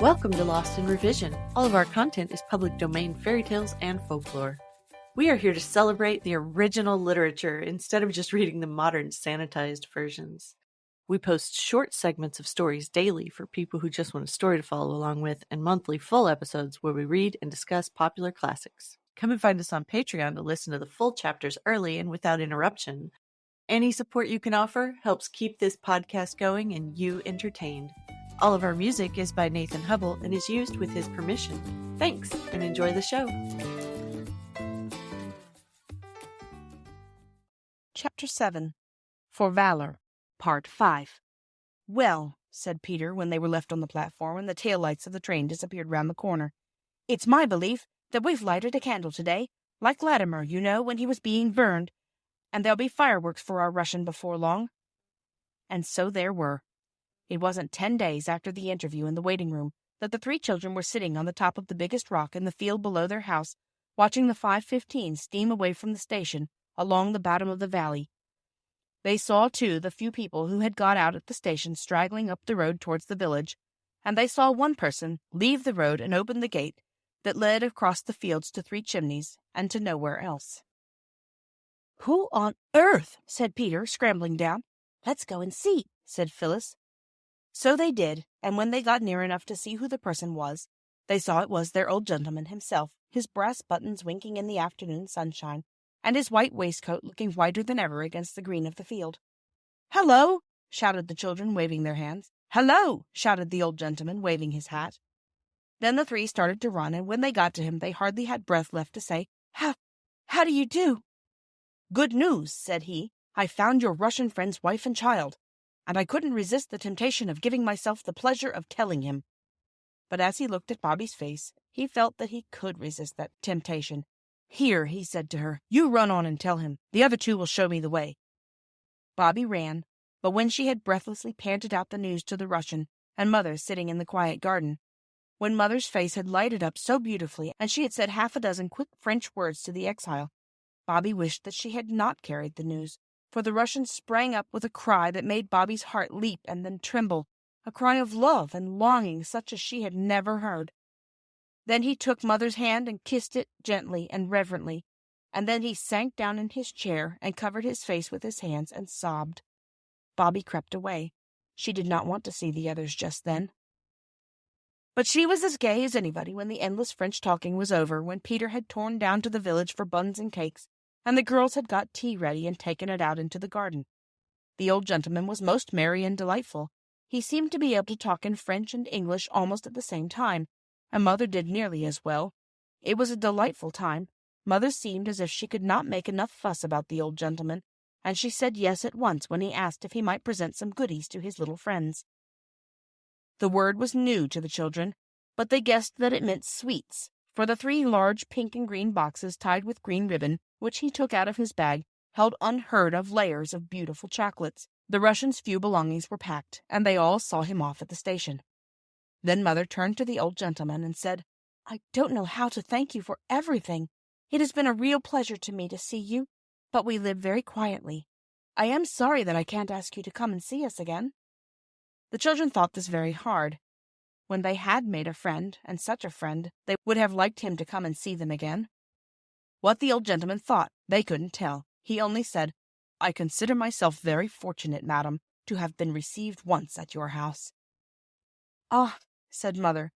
Welcome to Lost in Revision. All of our content is public domain fairy tales and folklore. We are here to celebrate the original literature instead of just reading the modern sanitized versions. We post short segments of stories daily for people who just want a story to follow along with, and monthly full episodes where we read and discuss popular classics. Come and find us on Patreon to listen to the full chapters early and without interruption. Any support you can offer helps keep this podcast going and you entertained. All of our music is by Nathan Hubble and is used with his permission. Thanks, and enjoy the show. Chapter 7 For Valor, Part 5. "Well," said Peter when they were left on the platform and the taillights of the train disappeared round the corner, "it's my belief that we've lighted a candle today, like Latimer, you know, when he was being burned, and there'll be fireworks for our Russian before long." And so there were. It wasn't 10 days after the interview in the waiting room that the three children were sitting on the top of the biggest rock in the field below their house, watching the 5:15 steam away from the station along the bottom of the valley. They saw, too, the few people who had got out at the station straggling up the road towards the village, and they saw one person leave the road and open the gate that led across the fields to Three Chimneys and to nowhere else. "Who on earth?" said Peter, scrambling down. "Let's go and see," said Phyllis. So they did, and when they got near enough to see who the person was, they saw it was their old gentleman himself, his brass buttons winking in the afternoon sunshine, and his white waistcoat looking whiter than ever against the green of the field. "Hello!" shouted the children, waving their hands. "Hello!" shouted the old gentleman, waving his hat. Then the three started to run, and when they got to him, they hardly had breath left to say, How do you do?" "Good news," said he. "I found your Russian friend's wife and child, and I couldn't resist the temptation of giving myself the pleasure of telling him." But as he looked at Bobby's face, he felt that he could resist that temptation. "Here," he said to her, "you run on and tell him. The other two will show me the way." Bobby ran, but when she had breathlessly panted out the news to the Russian, and Mother sitting in the quiet garden, when Mother's face had lighted up so beautifully, and she had said half a dozen quick French words to the exile, Bobby wished that she had not carried the news. For the Russian sprang up with a cry that made Bobby's heart leap and then tremble, a cry of love and longing such as she had never heard. Then he took Mother's hand and kissed it gently and reverently, and then he sank down in his chair and covered his face with his hands and sobbed. Bobby crept away. She did not want to see the others just then. But she was as gay as anybody when the endless French talking was over, when Peter had torn down to the village for buns and cakes, and the girls had got tea ready and taken it out into the garden. The old gentleman was most merry and delightful. He seemed to be able to talk in French and English almost at the same time, and Mother did nearly as well. It was a delightful time. Mother seemed as if she could not make enough fuss about the old gentleman, and she said yes at once when he asked if he might present some goodies to his little friends. The word was new to the children, but they guessed that it meant sweets, for the three large pink and green boxes tied with green ribbon, which he took out of his bag, held unheard of layers of beautiful chocolates. The Russian's few belongings were packed, and they all saw him off at the station. Then Mother turned to the old gentleman and said, "I don't know how to thank you for everything. It has been a real pleasure to me to see you, but we live very quietly. I am sorry that I can't ask you to come and see us again." The children thought this very hard. When they had made a friend, and such a friend, they would have liked him to come and see them again. What the old gentleman thought, they couldn't tell. He only said, "I consider myself very fortunate, madam, to have been received once at your house." "Ah," said Mother,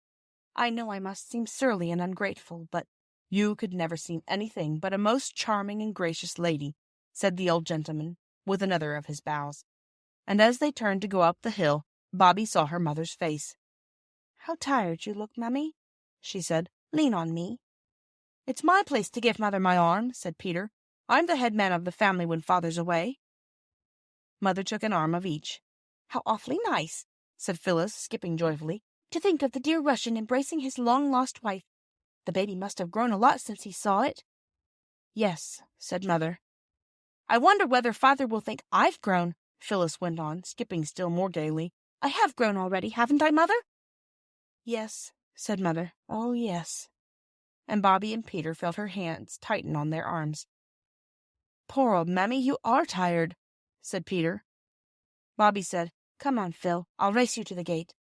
"I know I must seem surly and ungrateful, but—" "You could never seem anything but a most charming and gracious lady," said the old gentleman, with another of his bows. And as they turned to go up the hill, Bobby saw her mother's face. "How tired you look, Mummy," she said. "Lean on me." "It's my place to give Mother my arm," said Peter. "I'm the head man of the family when Father's away." Mother took an arm of each. "How awfully nice," said Phyllis, skipping joyfully. "To think of the dear Russian embracing his long-lost wife. The baby must have grown a lot since he saw it." "Yes," said Mother. "I wonder whether Father will think I've grown," Phyllis went on, skipping still more gaily. "I have grown already, haven't I, Mother?" "Yes," said Mother. "Oh, yes." And Bobby and Peter felt her hands tighten on their arms. "Poor old Mammy, you are tired," said Peter. Bobby said, "Come on, Phil. I'll race you to the gate."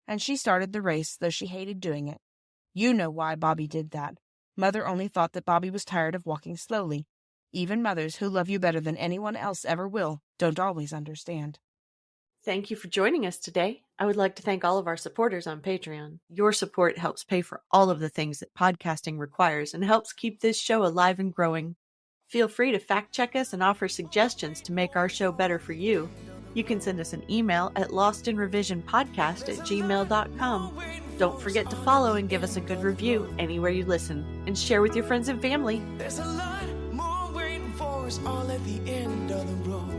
and she started the race, though she hated doing it. You know why Bobby did that. Mother only thought that Bobby was tired of walking slowly. Even mothers who love you better than anyone else ever will don't always understand. Thank you for joining us today. I would like to thank all of our supporters on Patreon. Your support helps pay for all of the things that podcasting requires and helps keep this show alive and growing. Feel free to fact check us and offer suggestions to make our show better for you. You can send us an email at lostinrevisionpodcast@gmail.com. Don't forget to follow and give us a good review anywhere you listen, and share with your friends and family. There's a lot more waiting for us all at the end of the road.